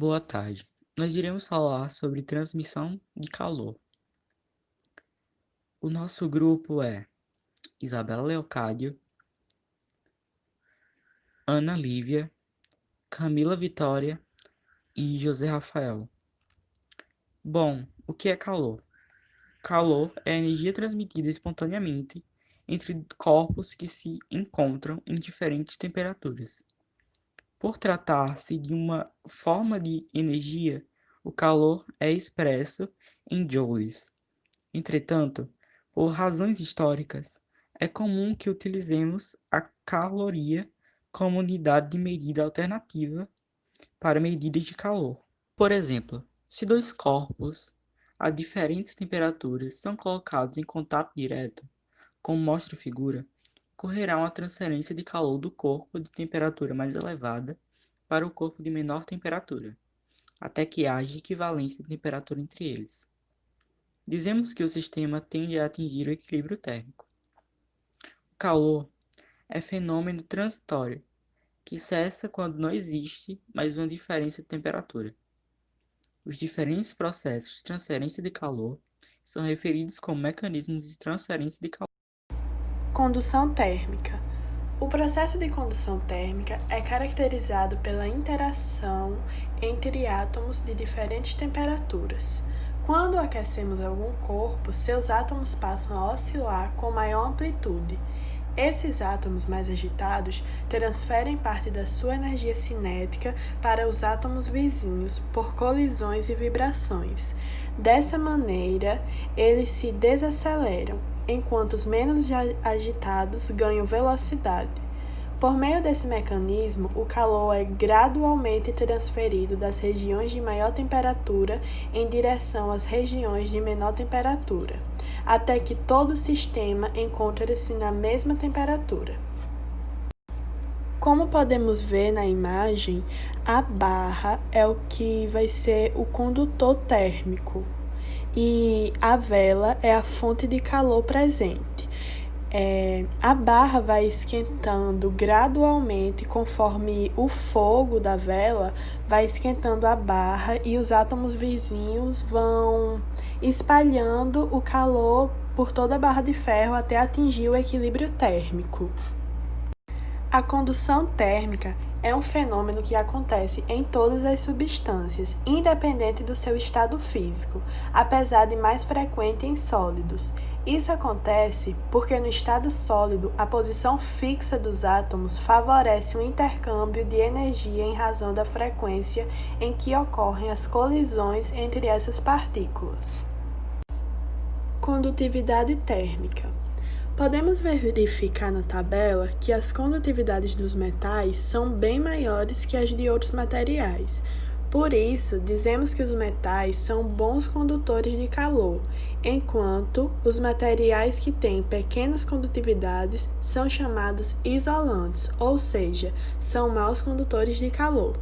Boa tarde. Nós iremos falar sobre transmissão de calor. O nosso grupo é Isabela Leocádio, Ana Lívia, Camila Vitória e José Rafael. Bom, o que é calor? Calor é a energia transmitida espontaneamente entre corpos que se encontram em diferentes temperaturas. Por tratar-se de uma forma de energia, o calor é expresso em joules. Entretanto, por razões históricas, é comum que utilizemos a caloria como unidade de medida alternativa para medidas de calor. Por exemplo, se dois corpos a diferentes temperaturas são colocados em contato direto, como mostra a figura, ocorrerá uma transferência de calor do corpo de temperatura mais elevada para o corpo de menor temperatura, até que haja equivalência de temperatura entre eles. Dizemos que o sistema tende a atingir o equilíbrio térmico. O calor é fenômeno transitório, que cessa quando não existe mais uma diferença de temperatura. Os diferentes processos de transferência de calor são referidos como mecanismos de transferência de calor. Condução térmica. O processo de condução térmica é caracterizado pela interação entre átomos de diferentes temperaturas. Quando aquecemos algum corpo, seus átomos passam a oscilar com maior amplitude. Esses átomos mais agitados transferem parte da sua energia cinética para os átomos vizinhos por colisões e vibrações. Dessa maneira, eles se desaceleram, enquanto os menos agitados ganham velocidade. Por meio desse mecanismo, o calor é gradualmente transferido das regiões de maior temperatura em direção às regiões de menor temperatura, até que todo o sistema encontre-se na mesma temperatura. Como podemos ver na imagem, a barra é o que vai ser o condutor térmico e a vela é a fonte de calor presente. A barra vai esquentando gradualmente conforme o fogo da vela vai esquentando a barra e os átomos vizinhos vão espalhando o calor por toda a barra de ferro até atingir o equilíbrio térmico. A condução térmica é um fenômeno que acontece em todas as substâncias, independente do seu estado físico, apesar de mais frequente em sólidos. Isso acontece porque no estado sólido, a posição fixa dos átomos favorece o intercâmbio de energia em razão da frequência em que ocorrem as colisões entre essas partículas. Condutividade térmica. Podemos verificar na tabela que as condutividades dos metais são bem maiores que as de outros materiais. Por isso, dizemos que os metais são bons condutores de calor, enquanto os materiais que têm pequenas condutividades são chamados isolantes, ou seja, são maus condutores de calor.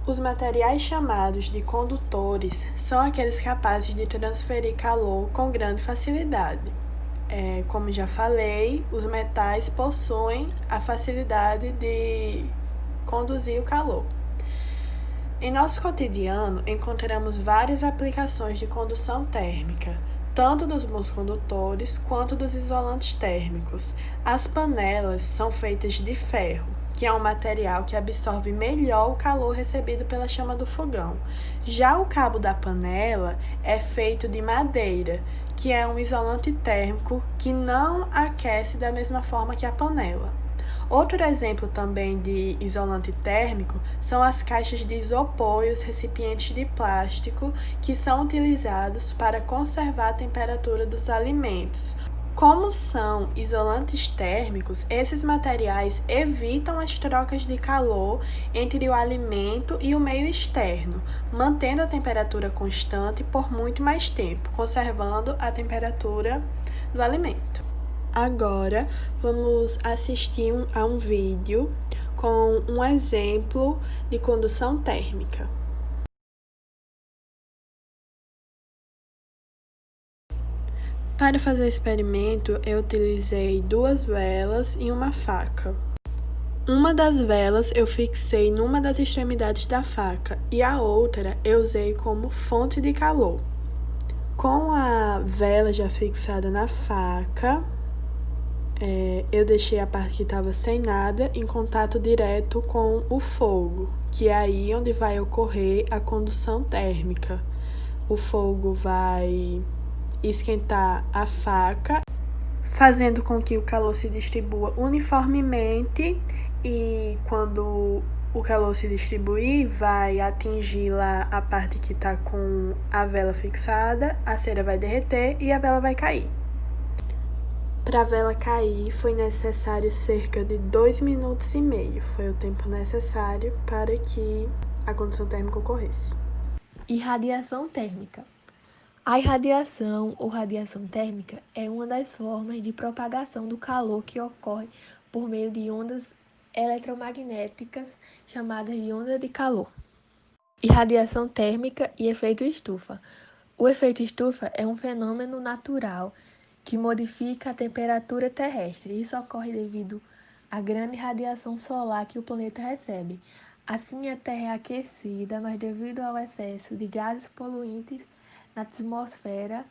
Os materiais chamados de condutores são aqueles capazes de transferir calor com grande facilidade. Como já falei, os metais possuem a facilidade de conduzir o calor. Em nosso cotidiano, encontramos várias aplicações de condução térmica, tanto dos bons condutores quanto dos isolantes térmicos. As panelas são feitas de ferro, que é um material que absorve melhor o calor recebido pela chama do fogão. Já o cabo da panela é feito de madeira, que é um isolante térmico que não aquece da mesma forma que a panela. Outro exemplo também de isolante térmico são as caixas de isopor e os recipientes de plástico que são utilizados para conservar a temperatura dos alimentos. Como são isolantes térmicos, esses materiais evitam as trocas de calor entre o alimento e o meio externo, mantendo a temperatura constante por muito mais tempo, conservando a temperatura do alimento. Agora, vamos assistir a um vídeo com um exemplo de condução térmica. Para fazer o experimento, eu utilizei 2 velas e uma faca. Uma das velas eu fixei numa das extremidades da faca e a outra eu usei como fonte de calor. Com a vela já fixada na faca, eu deixei a parte que estava sem nada em contato direto com o fogo, que é aí onde vai ocorrer a condução térmica. O fogo vai esquentar a faca, fazendo com que o calor se distribua uniformemente, e quando o calor se distribuir, vai atingir lá a parte que está com a vela fixada, a cera vai derreter e a vela vai cair. Para a vela cair, foi necessário cerca de 2 minutos e meio. Foi o tempo necessário para que a condução térmica ocorresse. Irradiação térmica. A irradiação ou radiação térmica é uma das formas de propagação do calor que ocorre por meio de ondas eletromagnéticas chamadas de onda de calor. Irradiação térmica e efeito estufa. O efeito estufa é um fenômeno natural que modifica a temperatura terrestre. Isso ocorre devido à grande radiação solar que o planeta recebe. Assim, a Terra é aquecida, mas devido ao excesso de gases poluentes na atmosfera,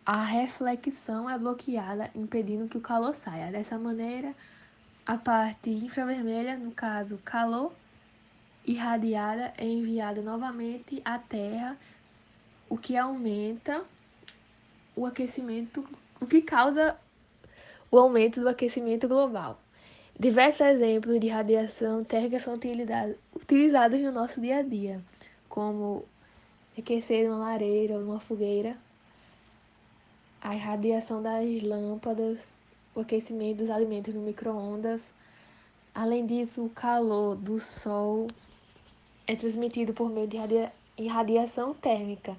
a reflexão é bloqueada, impedindo que o calor saia. Dessa maneira, a parte infravermelha, no caso calor irradiada, é enviada novamente à Terra, o que aumenta o aquecimento, o que causa o aumento do aquecimento global. Diversos exemplos de radiação térmica são utilizados no nosso dia a dia, como aquecer uma lareira ou uma fogueira, a irradiação das lâmpadas, o aquecimento dos alimentos no micro-ondas. Além disso, o calor do Sol é transmitido por meio de irradiação térmica.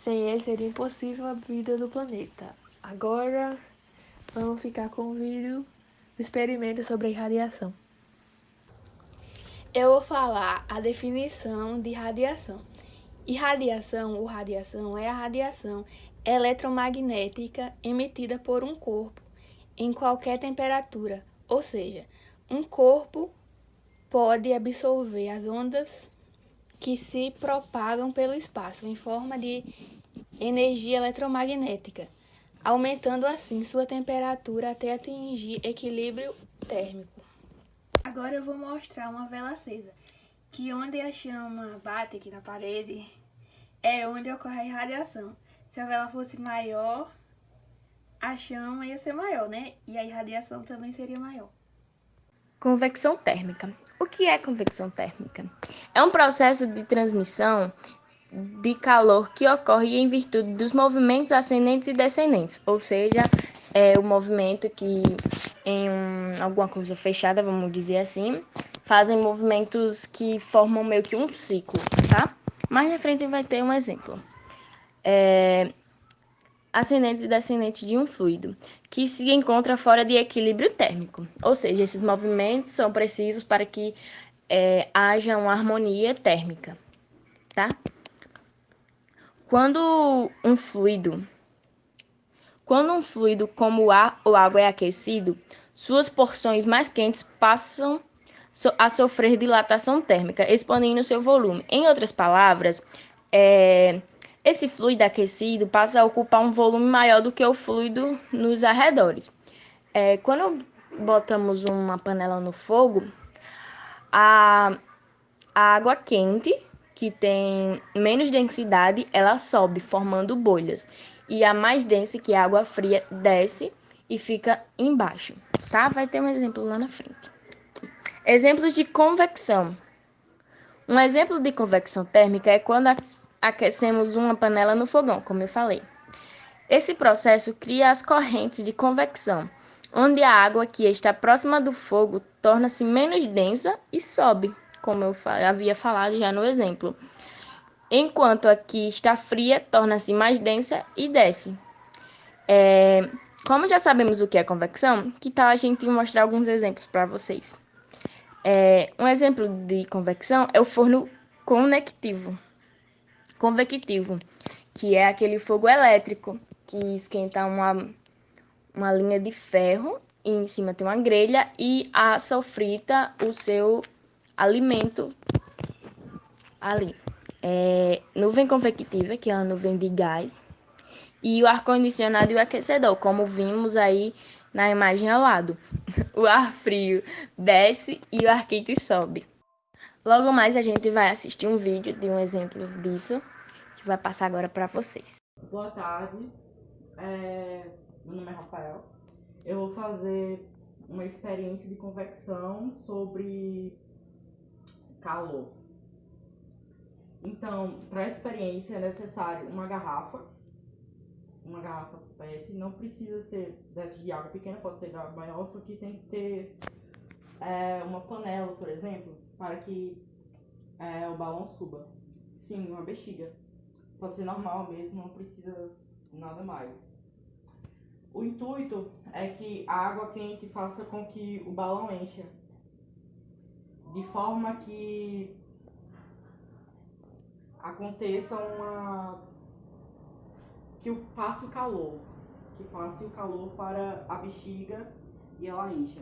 Sem ele seria impossível a vida do planeta. Agora vamos ficar com o vídeo do experimento sobre a irradiação. Eu vou falar a definição de radiação. Irradiação ou radiação é a radiação eletromagnética emitida por um corpo em qualquer temperatura, ou seja, um corpo pode absorver as ondas que se propagam pelo espaço em forma de energia eletromagnética, aumentando assim sua temperatura até atingir equilíbrio térmico. Agora eu vou mostrar uma vela acesa, que onde a chama bate aqui na parede é onde ocorre a irradiação. Se a vela fosse maior, a chama ia ser maior, né? E a irradiação também seria maior. Convecção térmica. O que é convecção térmica? É um processo de transmissão de calor que ocorre em virtude dos movimentos ascendentes e descendentes, ou seja, é o movimento que em alguma coisa fechada, vamos dizer assim, fazem movimentos que formam meio que um ciclo, tá? Mais na frente vai ter um exemplo. Ascendentes e descendentes de um fluido, que se encontra fora de equilíbrio térmico. Ou seja, esses movimentos são precisos para que haja uma harmonia térmica, tá? Quando um fluido como o ar ou água é aquecido, suas porções mais quentes passam a sofrer dilatação térmica, expandindo seu volume. Em outras palavras, esse fluido aquecido passa a ocupar um volume maior do que o fluido nos arredores. Quando botamos uma panela no fogo, a água quente, que tem menos densidade, ela sobe, formando bolhas. E a mais densa, que é a água fria, desce e fica embaixo, tá? Vai ter um exemplo lá na frente. Exemplos de convecção. Um exemplo de convecção térmica é quando aquecemos uma panela no fogão, como eu falei. Esse processo cria as correntes de convecção, onde a água que está próxima do fogo torna-se menos densa e sobe, como eu havia falado já no exemplo. Enquanto a que está fria, torna-se mais densa e desce. Como já sabemos o que é convecção, que tal a gente mostrar alguns exemplos para vocês? Um exemplo de convecção é o forno convectivo, que é aquele fogo elétrico que esquenta uma linha de ferro em cima tem uma grelha e assa frita o seu alimento ali. Nuvem convectiva, que é uma nuvem de gás, e o ar-condicionado e o aquecedor, como vimos aí na imagem ao lado. O ar frio desce e o ar quente sobe. Logo mais a gente vai assistir um vídeo de um exemplo disso, que vai passar agora para vocês. Boa tarde, meu nome é Rafael. Eu vou fazer uma experiência de convecção sobre calor. Então, para a experiência é necessário uma garrafa PET, não precisa ser dessa de água pequena, pode ser de água maior, só que tem que ter uma panela, por exemplo, para que o balão suba. Sim, uma bexiga. Pode ser normal mesmo, não precisa nada mais. O intuito é que a água quente faça com que o balão encha, de forma que aconteça que passe o calor para a bexiga e ela encha.